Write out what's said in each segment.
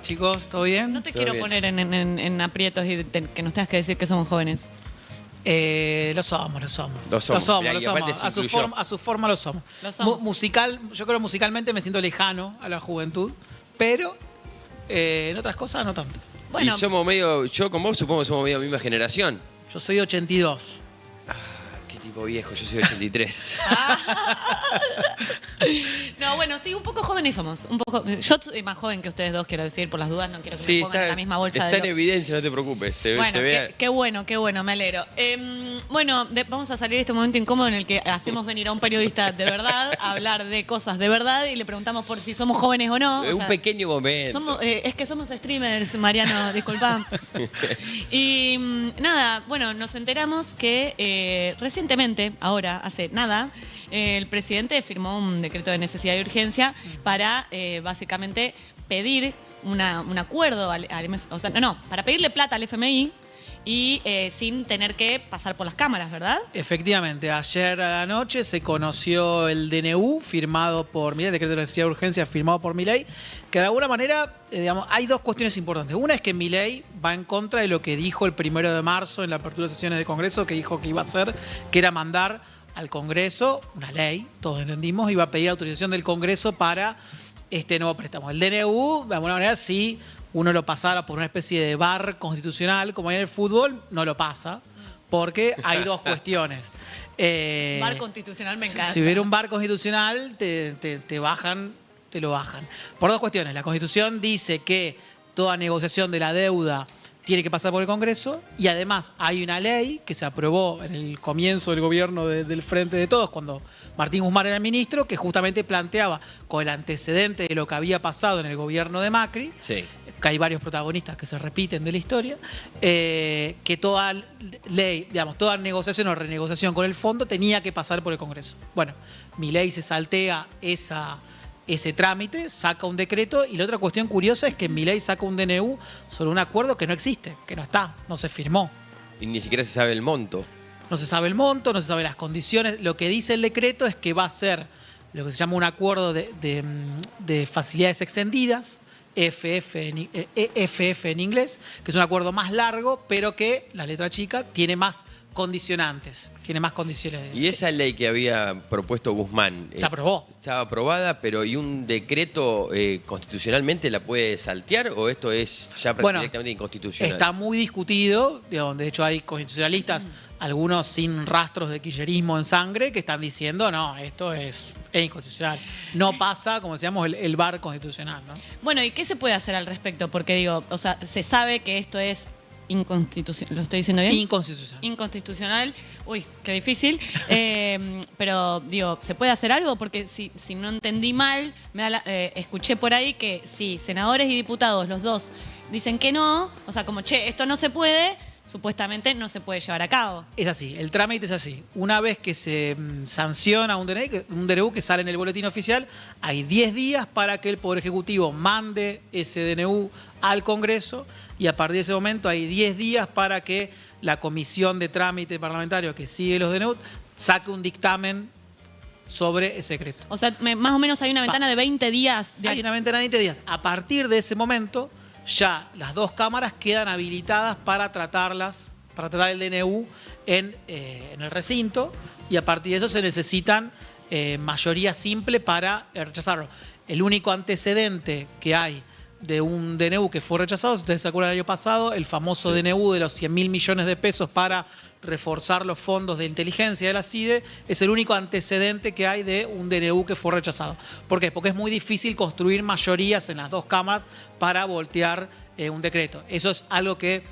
Chicos, ¿todo bien? No te Todo quiero bien. poner en aprietos y que nos tengas que decir que somos jóvenes. Lo somos. Lo somos. Mirá, y aparte se A su incluyó. forma lo somos. Lo somos. Yo creo musicalmente me siento lejano a la juventud, pero en otras cosas no tanto. Bueno, Y somos medio, yo con vos supongo que somos medio misma generación. Yo soy 82. Qué tipo viejo, yo soy 83. no, bueno, sí, un poco jóvenes somos. Un poco, yo soy más joven que ustedes dos, quiero decir, por las dudas, no quiero que me pongan en la misma bolsa está de en evidencia, no te preocupes. Bueno, se ve. qué bueno, me alegro. Bueno, vamos a salir de este momento incómodo en el que hacemos venir a un periodista de verdad a hablar de cosas de verdad y le preguntamos por si somos jóvenes o no. Es O un sea, pequeño momento. es que somos streamers, Mariano, disculpa. Y nada, bueno, nos enteramos que recientemente, ahora, hace nada, el presidente firmó un decreto de necesidad y urgencia para básicamente pedir un acuerdo al FMI, o sea, para pedirle plata al FMI y sin tener que pasar por las cámaras, ¿verdad? Efectivamente, ayer a la noche se conoció el DNU firmado por Milei, el decreto de necesidad de urgencia firmado por Milei, que de alguna manera, digamos, hay dos cuestiones importantes. Una es que Milei va en contra de lo que dijo el 1 de marzo en la apertura de sesiones del Congreso, que dijo que iba a hacer, que era mandar al Congreso una ley, todos entendimos, iba a pedir autorización del Congreso para este nuevo préstamo. El DNU, de alguna manera, si uno lo pasara por una especie de VAR constitucional, como hay en el fútbol, no lo pasa, porque hay dos cuestiones. VAR constitucional me encanta. Si hubiera un VAR constitucional, te lo bajan. Por dos cuestiones. La Constitución dice que toda negociación de la deuda tiene que pasar por el Congreso y además hay una ley que se aprobó en el comienzo del gobierno del Frente de Todos, cuando Martín Guzmán era el ministro, que justamente planteaba, con el antecedente de lo que había pasado en el gobierno de Macri, Sí. que hay varios protagonistas que se repiten de la historia, que toda ley, digamos, toda negociación o renegociación con el fondo tenía que pasar por el Congreso. Bueno, Milei se saltea ese trámite, saca un decreto y la otra cuestión curiosa es que Milei saca un DNU sobre un acuerdo que no existe, que no está, no se firmó. Y ni siquiera se sabe el monto. No se sabe el monto, no se sabe las condiciones. Lo que dice el decreto es que va a ser lo que se llama un acuerdo de facilidades extendidas, EFF en inglés, que es un acuerdo más largo, pero que, la letra chica, tiene más condicionantes, tiene más condiciones. Y esa ley que había propuesto Guzmán. Se aprobó. Estaba aprobada, pero ¿y un decreto constitucionalmente la puede saltear o esto es ya Bueno, directamente inconstitucional? Está muy discutido, digamos, de hecho hay constitucionalistas, algunos sin rastros de kirchnerismo en sangre, que están diciendo, no, esto es inconstitucional. No pasa, como decíamos, el VAR constitucional, ¿no? Bueno, ¿y qué se puede hacer al respecto? Porque digo, o sea, se sabe que esto es inconstitucional. ¿Lo estoy diciendo bien? Inconstitucional. Inconstitucional. Uy, qué difícil. Pero, digo, ¿se puede hacer algo? Porque si no entendí mal, escuché por ahí que si senadores y diputados, los dos, dicen que no, o sea, como, che, esto no se puede, supuestamente no se puede llevar a cabo. Es así, el trámite es así. Una vez que se sanciona un DNU que sale en el boletín oficial, hay 10 días para que el Poder Ejecutivo mande ese DNU al Congreso y a partir de ese momento hay 10 días para que la comisión de trámite parlamentario que sigue los DNU saque un dictamen sobre ese decreto. O sea, más o menos hay una ventana de 20 días. Hay una ventana de 20 días. A partir de ese momento, ya las dos cámaras quedan habilitadas para tratar el DNU en el recinto y a partir de eso se necesitan mayoría simple para rechazarlo. El único antecedente que hay de un DNU que fue rechazado, si ustedes se acuerdan del año pasado, el famoso DNU de los 100.000 millones de pesos para reforzar los fondos de inteligencia de la CIDE, es el único antecedente que hay de un DNU que fue rechazado. ¿Por qué? Porque es muy difícil construir mayorías en las dos cámaras para voltear un decreto. Eso es algo que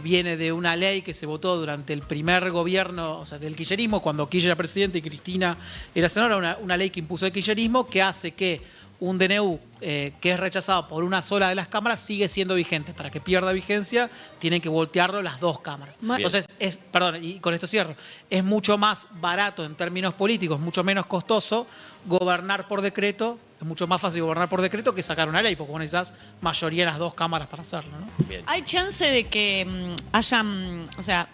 viene de una ley que se votó durante el primer gobierno, o sea, del kirchnerismo, cuando Kirchner era presidente y Cristina era senadora, una ley que impuso el kirchnerismo que hace que un DNU que es rechazado por una sola de las cámaras sigue siendo vigente. Para que pierda vigencia, tienen que voltearlo las dos cámaras. Bien. Entonces, perdón, y con esto cierro, es mucho más barato en términos políticos, mucho menos costoso gobernar por decreto, es mucho más fácil gobernar por decreto que sacar una ley, porque vos necesitas mayoría en las dos cámaras para hacerlo, ¿no? Bien. ¿Hay chance de que hayan, o sea,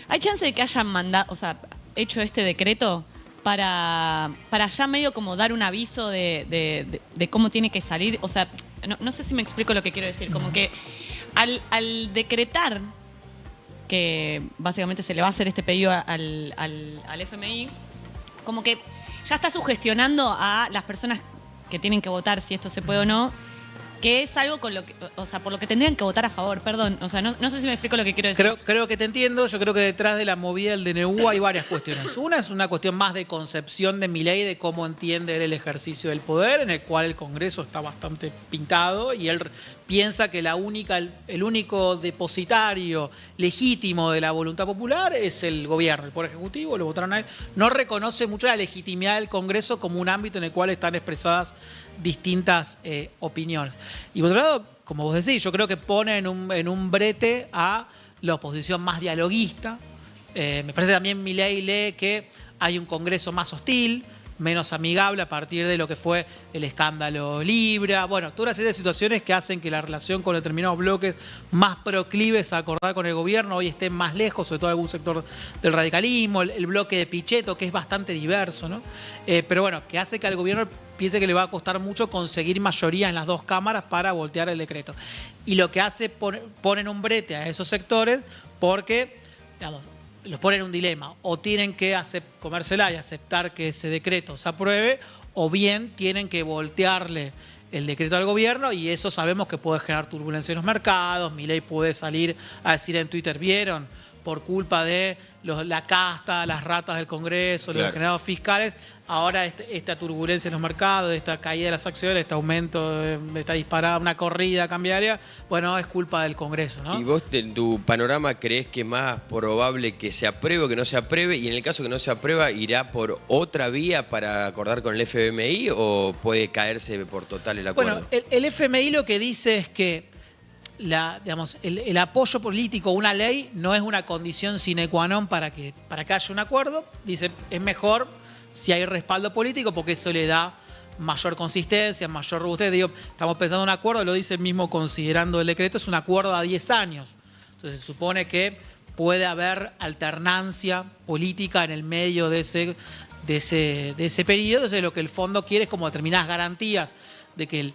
hay chance de que hayan mandado, o sea, hecho este decreto para ya medio como dar un aviso de cómo tiene que salir? O sea, no sé si me explico lo que quiero decir, como que al decretar que básicamente se le va a hacer este pedido al FMI, como que ya está sugestionando a las personas que tienen que votar si esto se puede o no, que es algo con lo que, o sea, por lo que tendrían que votar a favor, perdón. O sea, no sé si me explico lo que quiero decir. Creo que te entiendo. Yo creo que detrás de la movida del DNU hay varias cuestiones. Una es una cuestión más de concepción de Milei, de cómo entiende él el ejercicio del poder, en el cual el Congreso está bastante pintado y él piensa que el único depositario legítimo de la voluntad popular es el gobierno, el Poder Ejecutivo, lo votaron a él. No reconoce mucho la legitimidad del Congreso como un ámbito en el cual están expresadas distintas opiniones. Y por otro lado, como vos decís, yo creo que pone en un brete a la oposición más dialoguista. Me parece también Milei lee que hay un Congreso más hostil, menos amigable a partir de lo que fue el escándalo Libra. Bueno, toda una serie de situaciones que hacen que la relación con determinados bloques más proclives a acordar con el gobierno hoy estén más lejos, sobre todo algún sector del radicalismo, el bloque de Pichetto, que es bastante diverso, ¿no? Pero bueno, que hace que al gobierno piense que le va a costar mucho conseguir mayoría en las dos cámaras para voltear el decreto. Y lo que hace, ponen un brete a esos sectores porque, digamos, los ponen en un dilema. O tienen que comérsela y aceptar que ese decreto se apruebe, o bien tienen que voltearle el decreto al gobierno, y eso sabemos que puede generar turbulencia en los mercados. Milei puede salir a decir en Twitter, ¿vieron? Por culpa de la casta, las ratas del Congreso, los generados fiscales, ahora esta turbulencia en los mercados, esta caída de las acciones, este aumento, esta disparada, una corrida cambiaria, bueno, es culpa del Congreso, ¿no? ¿Y vos, en tu panorama, creés que es más probable que se apruebe o que no se apruebe? Y en el caso que no se aprueba, ¿irá por otra vía para acordar con el FMI o puede caerse por total el acuerdo? Bueno, el FMI lo que dice es que el apoyo político a una ley no es una condición sine qua non para que haya un acuerdo. Dice, es mejor si hay respaldo político porque eso le da mayor consistencia, mayor robustez. Digo, estamos pensando en un acuerdo, lo dice el mismo considerando el decreto, es un acuerdo a 10 años. Entonces se supone que puede haber alternancia política en el medio de ese periodo. Entonces lo que el fondo quiere es como determinadas garantías de que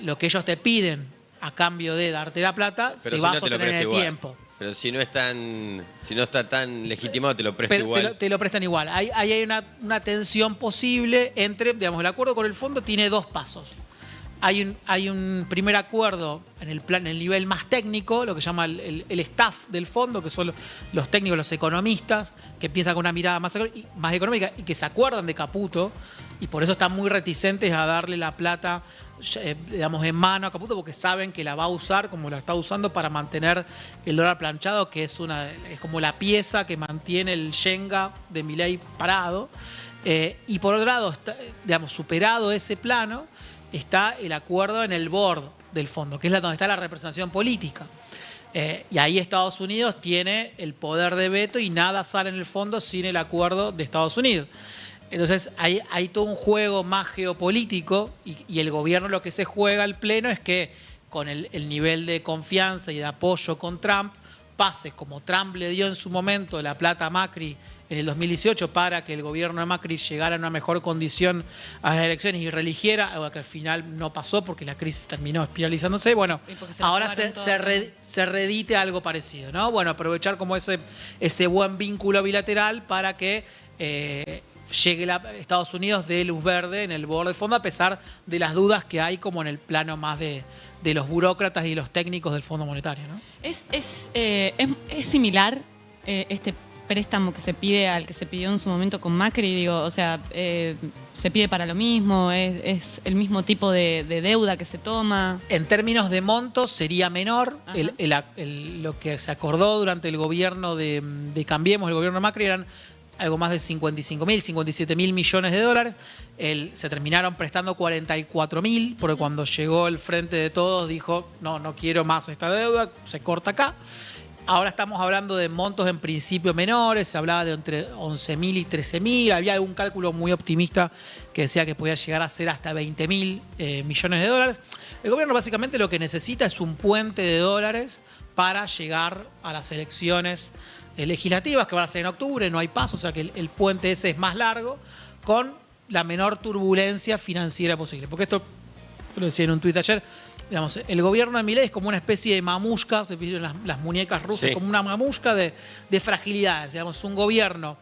lo que ellos te piden a cambio de darte la plata, pero se va a sostener en el tiempo. Pero si no está tan legitimado, te lo presta igual. Te lo prestan igual. Hay una tensión posible entre, digamos, el acuerdo con el fondo tiene dos pasos. Hay un primer acuerdo en el nivel más técnico, lo que se llama el staff del fondo, que son los técnicos, los economistas, que piensan con una mirada más económica y que se acuerdan de Caputo, y por eso están muy reticentes a darle la plata, digamos, en mano a Caputo, porque saben que la va a usar como la está usando para mantener el dólar planchado, que es como la pieza que mantiene el Shenga de Milei parado. Y por otro lado, digamos, superado ese plano, está el acuerdo en el board del fondo, que es donde está la representación política. Y ahí Estados Unidos tiene el poder de veto y nada sale en el fondo sin el acuerdo de Estados Unidos. Entonces hay todo un juego más geopolítico y el gobierno lo que se juega al pleno es que con el nivel de confianza y de apoyo con Trump pase, como Trump le dio en su momento la plata a Macri en el 2018 para que el gobierno de Macri llegara a una mejor condición a las elecciones y reeligiera, algo que al final no pasó porque la crisis terminó espiralizándose. Bueno, ahora se redite algo parecido, ¿no? Bueno, aprovechar como ese buen vínculo bilateral para que llegue Estados Unidos de luz verde en el board del fondo, a pesar de las dudas que hay como en el plano más de los burócratas y los técnicos del Fondo Monetario, ¿no? ¿Es similar este préstamo que se pide al que se pidió en su momento con Macri? Digo, o sea, ¿se pide para lo mismo? ¿Es el mismo tipo de deuda que se toma? En términos de montos sería menor. Lo que se acordó durante el gobierno de Cambiemos, el gobierno de Macri, eran algo más de 57 mil millones de dólares. Se terminaron prestando 44.000, porque cuando llegó el Frente de Todos dijo, no quiero más esta deuda, se corta acá. Ahora estamos hablando de montos en principio menores, se hablaba de entre 11.000 y 13.000, había algún cálculo muy optimista que decía que podía llegar a ser hasta 20.000 millones de dólares. El gobierno básicamente lo que necesita es un puente de dólares para llegar a las elecciones legislativas que van a ser en octubre, no hay paso, o sea que el puente ese es más largo, con la menor turbulencia financiera posible. Porque esto, lo decía en un tuit ayer, digamos, el gobierno de Milei es como una especie de mamushka, las muñecas rusas, Sí. como una mamushka de fragilidades. Digamos, un gobierno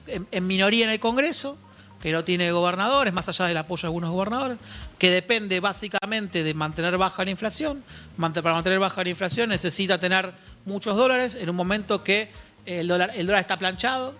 en minoría en el Congreso, que no tiene gobernadores, más allá del apoyo de algunos gobernadores, que depende básicamente de mantener baja la inflación. Para mantener baja la inflación necesita tener muchos dólares en un momento que el dólar está planchado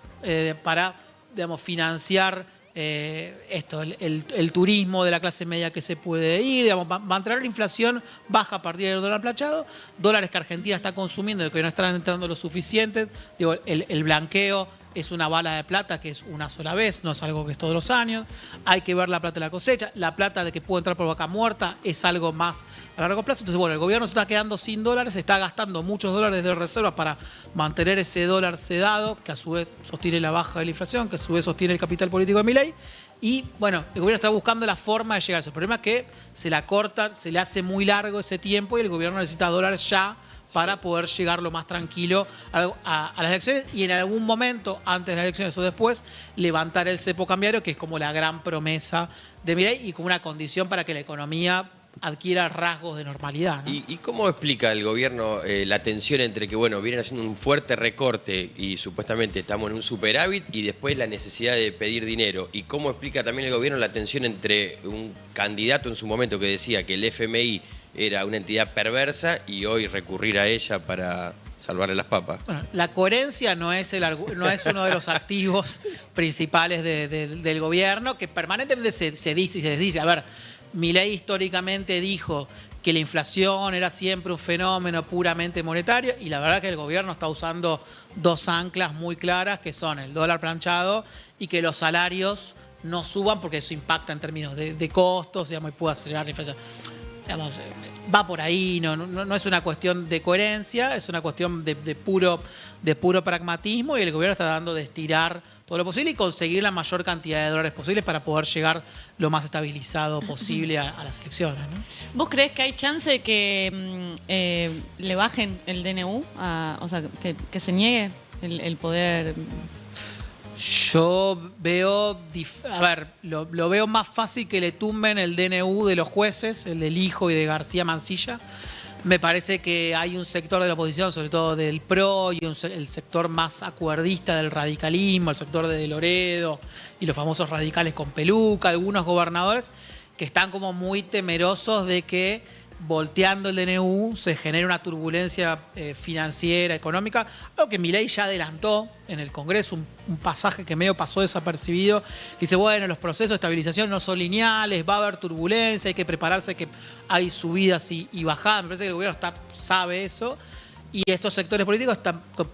para, digamos, financiar el turismo de la clase media que se puede ir, digamos, mantener la inflación baja a partir del dólar planchado, dólares que Argentina está consumiendo y que no están entrando lo suficiente. Digo, el blanqueo es una bala de plata que es una sola vez, no es algo que es todos los años. Hay que ver la plata de la cosecha. La plata de que puede entrar por vaca muerta es algo más a largo plazo. Entonces, bueno, el gobierno se está quedando sin dólares, está gastando muchos dólares de reserva para mantener ese dólar sedado, que a su vez sostiene la baja de la inflación, que a su vez sostiene el capital político de Milei. Y bueno, el gobierno está buscando la forma de llegar a eso. El problema es que se la corta, se le hace muy largo ese tiempo y el gobierno necesita dólares ya para poder llegar lo más tranquilo a las elecciones y en algún momento, antes de las elecciones o después, levantar el cepo cambiario, que es como la gran promesa de Milei y como una condición para que la economía adquiera rasgos de normalidad, ¿no? ¿Y cómo explica el gobierno la tensión entre que, bueno, vienen haciendo un fuerte recorte y supuestamente estamos en un superávit y después la necesidad de pedir dinero? ¿Y cómo explica también el gobierno la tensión entre un candidato en su momento que decía que el FMI era una entidad perversa y hoy recurrir a ella para salvarle las papas? Bueno, la coherencia no es uno de los activos principales del gobierno, que permanentemente se dice y se desdice. A ver, Milei históricamente dijo que la inflación era siempre un fenómeno puramente monetario y la verdad que el gobierno está usando dos anclas muy claras, que son el dólar planchado y que los salarios no suban porque eso impacta en términos de costos, digamos, y puede acelerar la inflación. Digamos, va por ahí, no es una cuestión de coherencia, es una cuestión de puro pragmatismo y el gobierno está tratando de estirar todo lo posible y conseguir la mayor cantidad de dólares posibles para poder llegar lo más estabilizado posible a las elecciones, ¿no? ¿Vos creés que hay chance de que le bajen el DNU? O sea, que se niegue el poder. Yo veo, lo veo más fácil que le tumben el DNU de los jueces, el del hijo y de García Mansilla. Me parece que hay un sector de la oposición, sobre todo del PRO, y el sector más acuerdista del radicalismo, el sector de Loredo y los famosos radicales con peluca, algunos gobernadores, que están como muy temerosos de que volteando el DNU se genere una turbulencia financiera, económica, algo que Milei ya adelantó en el Congreso, un pasaje que medio pasó desapercibido, que dice, bueno, los procesos de estabilización no son lineales, va a haber turbulencia, hay que prepararse que hay subidas y bajadas. Me parece que el gobierno sabe eso y estos sectores políticos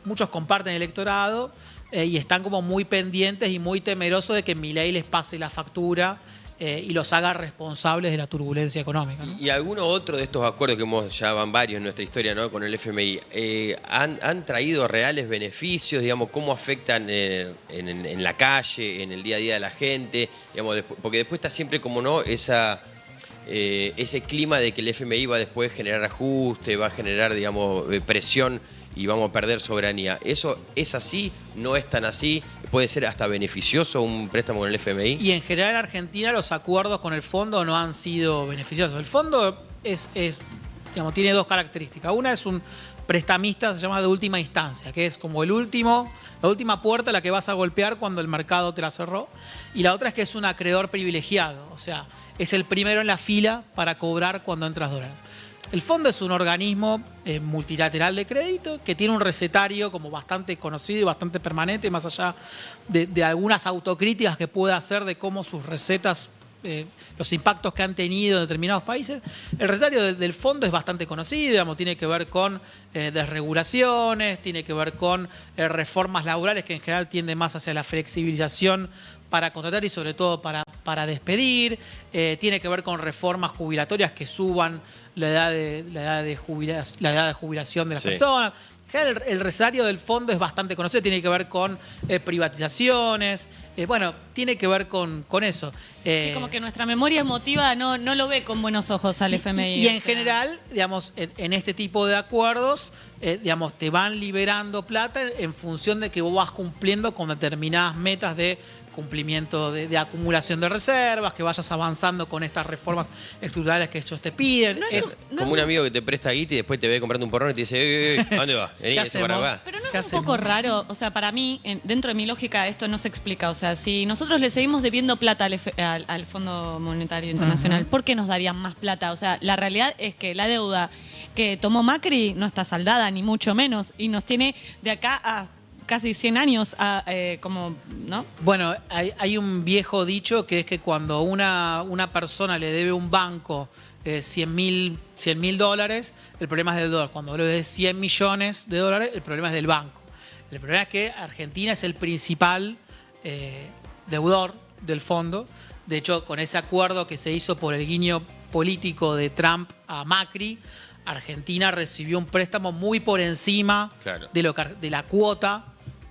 muchos comparten el electorado y están como muy pendientes y muy temerosos de que Milei les pase la factura y los haga responsables de la turbulencia económica, ¿no? ¿Y alguno otro de estos acuerdos que ya van varios en nuestra historia, ¿no?, con el FMI, han traído reales beneficios? Digamos, ¿cómo afectan en la calle, en el día a día de la gente? Digamos, porque después está siempre como no ese clima de que el FMI va a después generar ajuste, va a generar, digamos, presión y vamos a perder soberanía. ¿Eso es así? ¿No es tan así? ¿Puede ser hasta beneficioso un préstamo con el FMI? Y en general en Argentina los acuerdos con el fondo no han sido beneficiosos. El fondo digamos, tiene dos características. Una es un prestamista, se llama de última instancia, que es como la última puerta a la que vas a golpear cuando el mercado te la cerró. Y la otra es que es un acreedor privilegiado, o sea, es el primero en la fila para cobrar cuando entras dólares. El fondo es un organismo multilateral de crédito que tiene un recetario como bastante conocido y bastante permanente, más allá de algunas autocríticas que puede hacer de cómo sus recetas, los impactos que han tenido en determinados países. El recetario del fondo es bastante conocido, digamos, tiene que ver con desregulaciones, tiene que ver con reformas laborales que en general tienden más hacia la flexibilización para contratar y sobre todo para despedir, tiene que ver con reformas jubilatorias que suban la edad de jubilación de las personas. El recetario del fondo es bastante conocido, tiene que ver con privatizaciones, bueno, tiene que ver con eso. Sí, como que nuestra memoria emotiva no lo ve con buenos ojos al FMI. Y en general, digamos, en este tipo de acuerdos, digamos, te van liberando plata en función de que vos vas cumpliendo con determinadas metas de cumplimiento de acumulación de reservas, que vayas avanzando con estas reformas estructurales que ellos te piden. Como un amigo que te presta guita y después te ve comprando un porrón y te dice, ¿a dónde vas? Vení, eso para acá. Pero no es un poco raro, o sea, para mí, dentro de mi lógica, esto no se explica. O sea, si nosotros le seguimos debiendo plata al Fondo Monetario Internacional, ¿por qué nos darían más plata? O sea, la realidad es que la deuda que tomó Macri no está saldada, ni mucho menos, y nos tiene de acá a casi 100 años, ¿no? Bueno, hay un viejo dicho que es que cuando una persona le debe a un banco $100.000, el problema es del dólar. Cuando le debe 100 millones de dólares, el problema es del banco. El problema es que Argentina es el principal deudor del fondo. De hecho, con ese acuerdo que se hizo por el guiño político de Trump a Macri, Argentina recibió un préstamo muy por encima de la cuota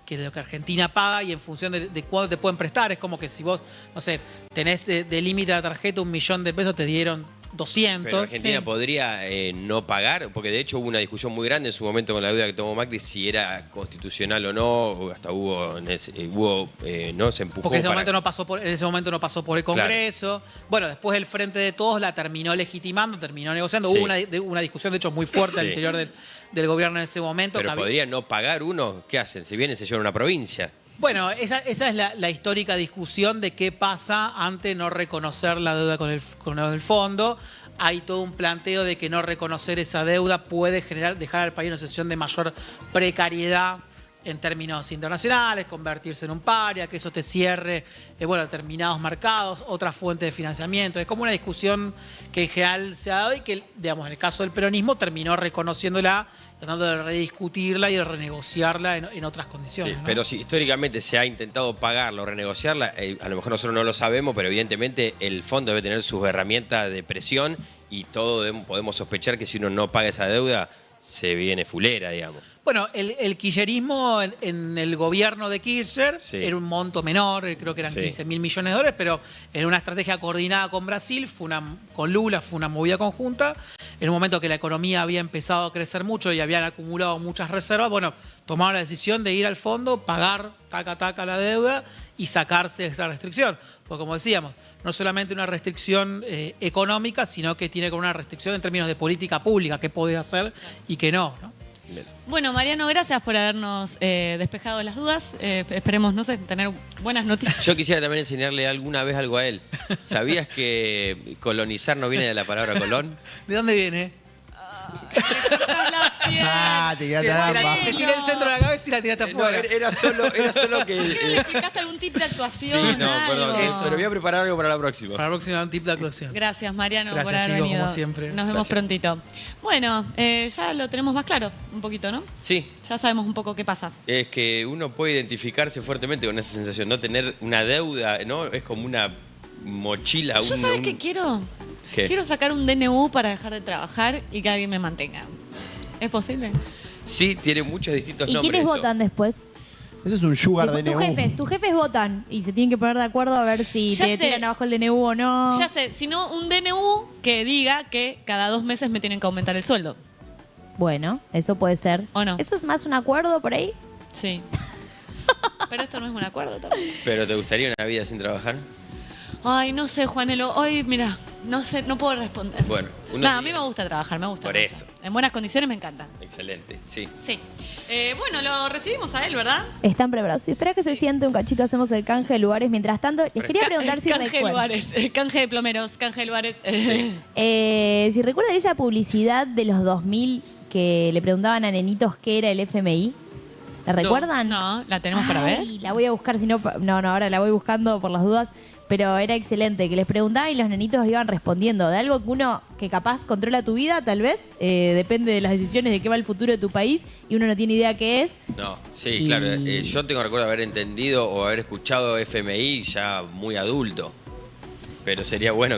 que de lo que Argentina paga, y en función de cuánto te pueden prestar. Es como que si vos, no sé, tenés de límite de la tarjeta $1.000.000, te dieron 200. Pero Argentina podría no pagar, porque de hecho hubo una discusión muy grande en su momento con la deuda que tomó Macri, si era constitucional o no, hasta no se empujó. Porque en ese momento no pasó por el Congreso. Claro. Bueno, después el Frente de Todos la terminó legitimando, terminó negociando. Sí. Hubo una discusión, de hecho, muy fuerte al interior del gobierno en ese momento. Pero podría no pagar uno, ¿qué hacen? Si vienen, se llevan una provincia. Bueno, esa es la histórica discusión de qué pasa ante no reconocer la deuda con el fondo. Hay todo un planteo de que no reconocer esa deuda puede dejar al país en una situación de mayor precariedad en términos internacionales, convertirse en un paria, que eso te cierre determinados mercados, otras fuentes de financiamiento. Es como una discusión que en general se ha dado y que, digamos, en el caso del peronismo terminó reconociéndola, tratando de rediscutirla y de renegociarla en otras condiciones. Sí, ¿no? pero si históricamente se ha intentado pagarla o renegociarla, a lo mejor nosotros no lo sabemos, pero evidentemente el fondo debe tener sus herramientas de presión y podemos sospechar que si uno no paga esa deuda, se viene fulera, digamos. Bueno, el kirchnerismo en el gobierno de Kirchner era un monto menor, creo que eran 15.000 millones de dólares, pero en una estrategia coordinada con Brasil, con Lula, fue una movida conjunta. En un momento que la economía había empezado a crecer mucho y habían acumulado muchas reservas, tomaron la decisión de ir al fondo, pagar taca la deuda y sacarse esa restricción. Porque como decíamos, no solamente una restricción económica, sino que tiene como una restricción en términos de política pública, qué podés hacer y qué no. Bueno, Mariano, gracias por habernos despejado las dudas. Esperemos, no sé, tener buenas noticias. Yo quisiera también enseñarle alguna vez algo a él. ¿Sabías que colonizar no viene de la palabra colón? ¿De dónde viene? Te tiré el centro de la cabeza y la tiraste afuera. Era solo que... ¿Le explicaste algún tip de actuación? Sí, no, perdón. Pero voy a preparar algo para la próxima. Para la próxima, un tip de actuación. Gracias, Mariano, por Gracias, haber chicos, venido. como siempre. Nos vemos prontito. Bueno, ya lo tenemos más claro, un poquito, ¿no? Sí. Ya sabemos un poco qué pasa. Es que uno puede identificarse fuertemente con esa sensación. No tener una deuda, ¿no? Es como una mochila. ¿Yo sabes qué quiero? ¿Qué? Quiero sacar un DNU para dejar de trabajar y que alguien me mantenga. ¿Es posible? Sí, tiene muchos distintos ¿Y nombres. quiénes votan después? Eso es un sugar DNU. Tus jefes votan y se tienen que poner de acuerdo a ver si Ya te sé. tiran abajo el DNU o no. Ya sé, sino un DNU que diga que cada 2 meses me tienen que aumentar el sueldo. Bueno, eso puede ser. ¿O no? ¿Eso es más un acuerdo por ahí? Sí. Pero esto no es un acuerdo también. ¿Pero te gustaría una vida sin trabajar? Ay, no sé, Juanelo. Hoy, mira, no sé, no puedo responder. Bueno, A mí me gusta trabajar, me gusta. Por eso. En buenas condiciones me encanta. Excelente, sí. Sí. Bueno, lo recibimos a él, ¿verdad? Están preparados. Espera que se siente un cachito, hacemos el canje de lugares. Mientras tanto, les quería preguntar si Canje de recuerdan. lugares, canje de plomeros, canje de lugares. Si recuerdan esa publicidad de los 2000 que le preguntaban a nenitos qué era el FMI. ¿La recuerdan? No, la tenemos para ver. La voy a buscar, si no, ahora la voy buscando por las dudas. Pero era excelente, que les preguntaban y los nenitos iban respondiendo de algo que capaz controla tu vida, tal vez, depende de las decisiones de qué va el futuro de tu país y uno no tiene idea qué es. No, sí, claro. Yo tengo recuerdo de haber entendido o haber escuchado FMI ya muy adulto. Pero sería bueno que